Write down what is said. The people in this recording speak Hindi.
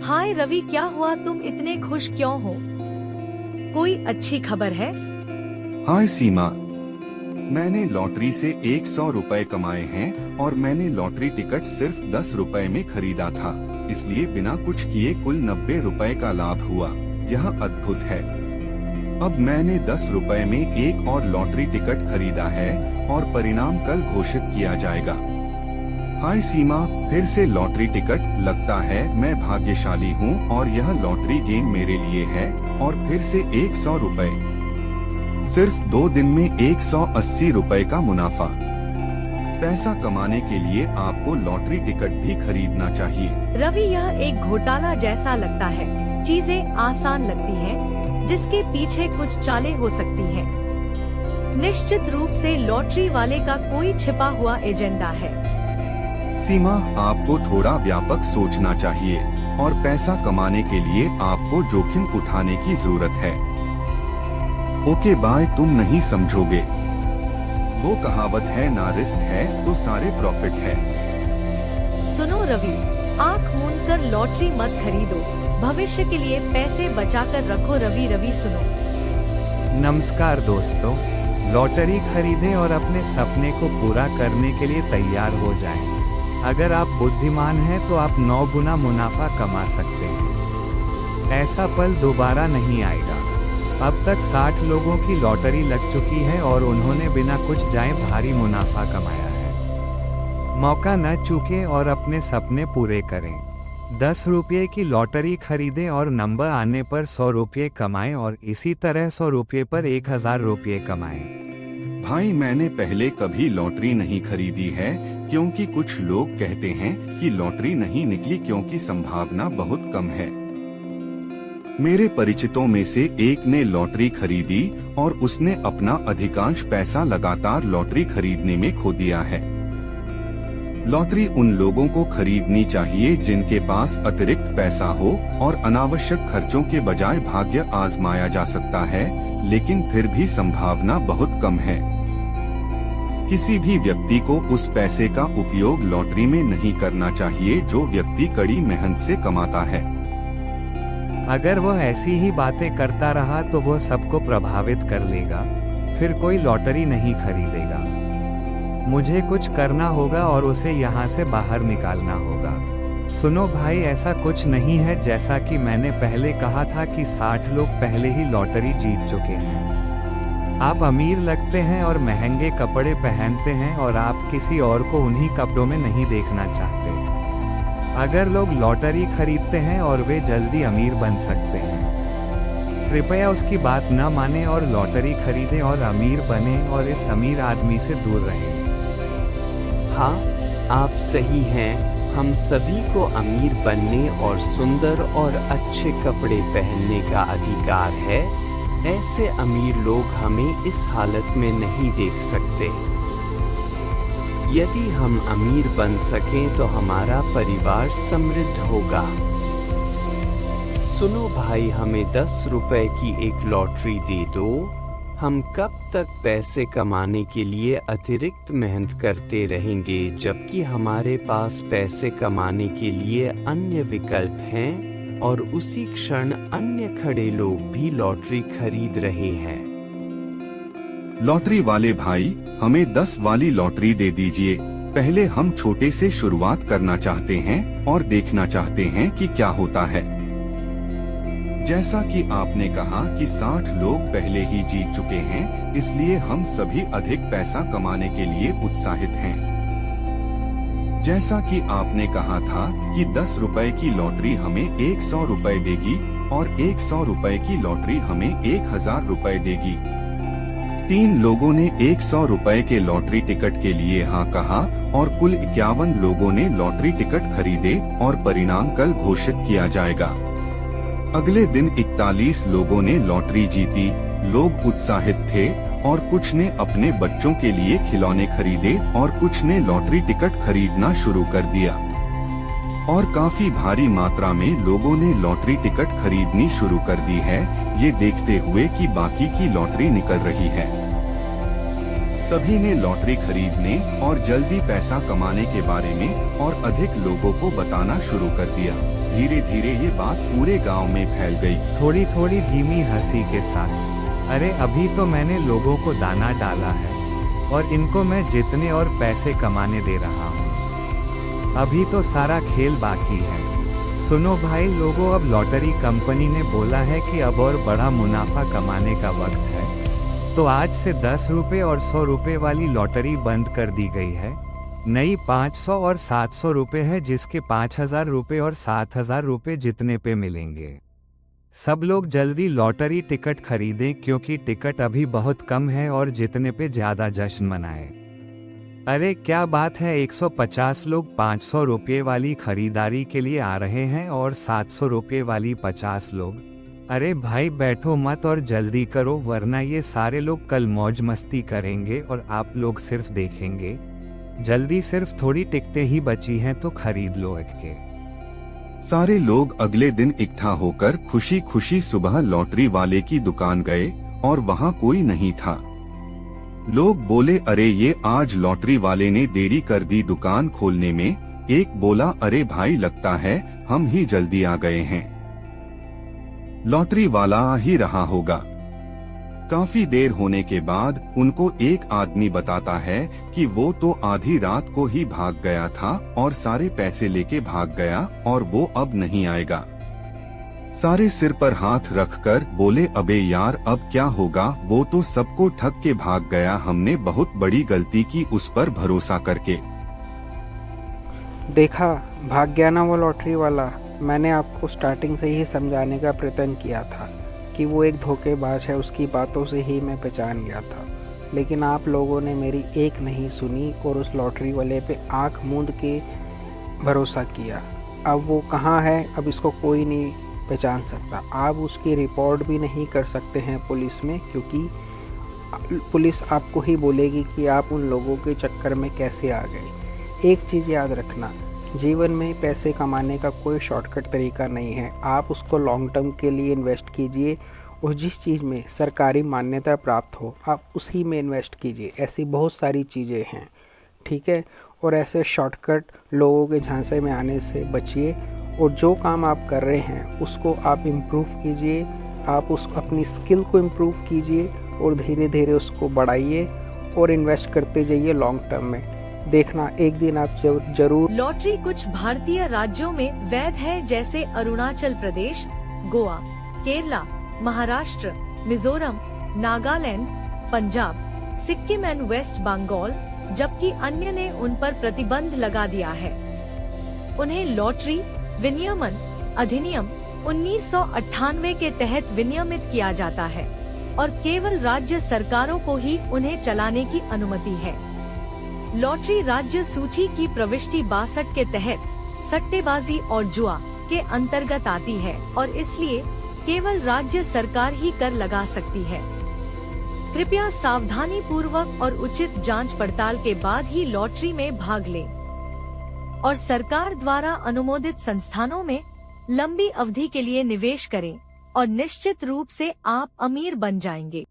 हाय रवि, क्या हुआ? तुम इतने खुश क्यों हो? कोई अच्छी खबर है? हाय सीमा, मैंने लॉटरी से 100 रुपए कमाए हैं और मैंने लॉटरी टिकट सिर्फ 10 रुपए में खरीदा था, इसलिए बिना कुछ किए कुल 90 रुपए का लाभ हुआ। यह अद्भुत है। अब मैंने 10 रुपए में एक और लॉटरी टिकट खरीदा है और परिणाम कल घोषित किया जाएगा। हाय सीमा, फिर से लॉटरी टिकट। लगता है मैं भाग्यशाली हूँ और यह लॉटरी गेम मेरे लिए है। और फिर से 100 रुपए। सिर्फ 2 दिन में 180 रुपए का मुनाफा। पैसा कमाने के लिए आपको लॉटरी टिकट भी खरीदना चाहिए। रवि, यह एक घोटाला जैसा लगता है। चीजें आसान लगती हैं, जिसके पीछे कुछ चालें हो सकती हैं। निश्चित रूप से लॉटरी वाले का कोई छिपा हुआ एजेंडा है। सीमा, आपको थोड़ा व्यापक सोचना चाहिए और पैसा कमाने के लिए आपको जोखिम उठाने की जरूरत है। ओके बाय, तुम नहीं समझोगे। वो कहावत है, ना रिस्क है तो सारे प्रॉफिट है। सुनो रवि, आँख मूंद कर लॉटरी मत खरीदो। भविष्य के लिए पैसे बचाकर रखो। रवि सुनो। नमस्कार दोस्तों, लॉटरी खरीदें और अपने सपने को पूरा करने के लिए तैयार हो जाएं। अगर आप बुद्धिमान हैं तो आप 9 गुना मुनाफा कमा सकते हैं। ऐसा पल दोबारा नहीं आएगा। अब तक 60 लोगों की लॉटरी लग चुकी है और उन्होंने बिना कुछ जाए भारी मुनाफा कमाया है। मौका न चूकें और अपने सपने पूरे करें। 10 रुपये की लॉटरी खरीदें और नंबर आने पर 100 रुपये कमाएं और इसी तरह 100 रुपये पर 1000 रुपये कमाएं। भाई, मैंने पहले कभी लॉटरी नहीं खरीदी है क्योंकि कुछ लोग कहते हैं कि लॉटरी नहीं निकली क्योंकि संभावना बहुत कम है। मेरे परिचितों में से एक ने लॉटरी खरीदी और उसने अपना अधिकांश पैसा लगातार लॉटरी खरीदने में खो दिया है। लॉटरी उन लोगों को खरीदनी चाहिए जिनके पास अतिरिक्त पैसा हो और अनावश्यक खर्चों के बजाय भाग्य आजमाया जा सकता है, लेकिन फिर भी संभावना बहुत कम है। किसी भी व्यक्ति को उस पैसे का उपयोग लॉटरी में नहीं करना चाहिए जो व्यक्ति कड़ी मेहनत से कमाता है। अगर वह ऐसी ही बातें करता रहा तो वह सबको प्रभावित कर लेगा, फिर कोई लॉटरी नहीं खरीदेगा। मुझे कुछ करना होगा और उसे यहाँ से बाहर निकालना होगा। सुनो भाई, ऐसा कुछ नहीं है जैसा कि मैंने पहले कहा था कि 60 लोग पहले ही लॉटरी जीत चुके हैं। आप अमीर लगते हैं और महंगे कपड़े पहनते हैं और आप किसी और को उन्हीं कपड़ों में नहीं देखना चाहते। अगर लोग लॉटरी खरीदते हैं और वे जल्दी अमीर बन सकते हैं, कृपया उसकी बात न माने और लॉटरी खरीदें और अमीर बने और इस अमीर आदमी से दूर रहें। हाँ, आप सही हैं। हम सभी को अमीर बनने और सुंदर और अच्छे कपड़े पहनने का अधिकार है। ऐसे अमीर लोग हमें इस हालत में नहीं देख सकते। यदि हम अमीर बन सकें तो हमारा परिवार समृद्ध होगा। सुनो भाई, हमें 10 रुपए की एक लॉटरी दे दो। हम कब तक पैसे कमाने के लिए अतिरिक्त मेहनत करते रहेंगे जबकि हमारे पास पैसे कमाने के लिए अन्य विकल्प हैं और उसी क्षण अन्य खड़े लोग भी लॉटरी खरीद रहे हैं। लॉटरी वाले भाई, हमें 10 वाली लॉटरी दे दीजिए। पहले हम छोटे से शुरुआत करना चाहते हैं और देखना चाहते हैं कि क्या होता है। जैसा कि आपने कहा कि 60 लोग पहले ही जीत चुके हैं, इसलिए हम सभी अधिक पैसा कमाने के लिए उत्साहित हैं। जैसा कि आपने कहा था कि 10 रुपए की लॉटरी हमें 100 रुपए देगी और 100 रुपए की लॉटरी हमें 1000 रुपए देगी। 3 लोगों ने 100 रुपए के लॉटरी टिकट के लिए हाँ कहा और कुल 51 लोगों ने लॉटरी टिकट खरीदे और परिणाम कल घोषित किया जाएगा। अगले दिन 41 लोगों ने लॉटरी जीती। लोग उत्साहित थे और कुछ ने अपने बच्चों के लिए खिलौने खरीदे और कुछ ने लॉटरी टिकट खरीदना शुरू कर दिया। और काफी भारी मात्रा में लोगों ने लॉटरी टिकट खरीदनी शुरू कर दी है, ये देखते हुए कि बाकी की लॉटरी निकल रही है। सभी ने लॉटरी खरीदने और जल्दी पैसा कमाने के बारे में और अधिक लोगों को बताना शुरू कर दिया। धीरे धीरे ये बात पूरे गांव में फैल गई। थोड़ी थोड़ी धीमी हंसी के साथ, अरे अभी तो मैंने लोगों को दाना डाला है और इनको मैं जितने और पैसे कमाने दे रहा हूँ। अभी तो सारा खेल बाकी है। सुनो भाई लोगों, अब लॉटरी कंपनी ने बोला है कि अब और बड़ा मुनाफा कमाने का वक्त है। तो आज से 10 रुपये और 100 रुपये वाली लॉटरी बंद कर दी गई है। नई 500 और 700 रुपये है, जिसके 5000 रुपये और 7000 रुपये जितने पे मिलेंगे। सब लोग जल्दी लॉटरी टिकट खरीदें क्योंकि टिकट अभी बहुत कम है और जितने पे ज़्यादा जश्न मनाएं। अरे क्या बात है, 150 लोग 500 रुपये वाली खरीदारी के लिए आ रहे हैं और 700 रुपये वाली 50 लोग। अरे भाई बैठो मत और जल्दी करो, वरना ये सारे लोग कल मौज मस्ती करेंगे और आप लोग सिर्फ देखेंगे। जल्दी, सिर्फ थोड़ी टिकटें ही बची हैं तो खरीद लो एक। सारे लोग अगले दिन इकट्ठा होकर खुशी खुशी सुबह लॉटरी वाले की दुकान गए और वहाँ कोई नहीं था। लोग बोले, अरे ये आज लॉटरी वाले ने देरी कर दी दुकान खोलने में। एक बोला, अरे भाई लगता है हम ही जल्दी आ गए हैं, लॉटरी वाला आ ही रहा होगा। काफी देर होने के बाद उनको एक आदमी बताता है कि वो तो आधी रात को ही भाग गया था और सारे पैसे लेके भाग गया और वो अब नहीं आएगा। सारे सिर पर हाथ रखकर बोले, अबे यार अब क्या होगा, वो तो सबको ठग के भाग गया, हमने बहुत बड़ी गलती की उस पर भरोसा करके। देखा, भाग गया ना वो लॉटरी वाला। मैंने आपको स्टार्टिंग से ही समझाने का प्रयत्न किया था कि वो एक धोखेबाज है, उसकी बातों से ही मैं पहचान गया था। लेकिन आप लोगों ने मेरी एक नहीं सुनी और उस लॉटरी वाले पे आंख मूंद के भरोसा किया। अब वो कहाँ है, अब इसको कोई नहीं पहचान सकता। आप उसकी रिपोर्ट भी नहीं कर सकते हैं पुलिस में, क्योंकि पुलिस आपको ही बोलेगी कि आप उन लोगों के चक्कर में कैसे आ गए। एक चीज़ याद रखना, जीवन में पैसे कमाने का कोई शॉर्टकट तरीका नहीं है। आप उसको लॉन्ग टर्म के लिए इन्वेस्ट कीजिए और जिस चीज़ में सरकारी मान्यता प्राप्त हो आप उसी में इन्वेस्ट कीजिए। ऐसी बहुत सारी चीज़ें हैं, ठीक है। और ऐसे शॉर्टकट लोगों के झांसे में आने से बचिए और जो काम आप कर रहे हैं उसको आप इम्प्रूव कीजिए। आप उस अपनी स्किल को इम्प्रूव कीजिए और धीरे धीरे उसको बढ़ाइए और इन्वेस्ट करते जाइए लॉन्ग टर्म में। देखना एक दिन आप जरूर। लॉटरी कुछ भारतीय राज्यों में वैध है, जैसे अरुणाचल प्रदेश, गोवा, केरला, महाराष्ट्र, मिजोरम, नागालैंड, पंजाब, सिक्किम एंड वेस्ट बंगाल, जबकि अन्य ने उन पर प्रतिबंध लगा दिया है। उन्हें लॉटरी विनियमन अधिनियम 1998 के तहत विनियमित किया जाता है और केवल राज्य सरकारों को ही उन्हें चलाने की अनुमति है। लॉटरी राज्य सूची की प्रविष्टि 62 के तहत सट्टेबाजी और जुआ के अंतर्गत आती है और इसलिए केवल राज्य सरकार ही कर लगा सकती है। कृपया सावधानी पूर्वक और उचित जांच पड़ताल के बाद ही लॉटरी में भाग लें और सरकार द्वारा अनुमोदित संस्थानों में लंबी अवधि के लिए निवेश करें और निश्चित रूप से आप अमीर बन जाएंगे।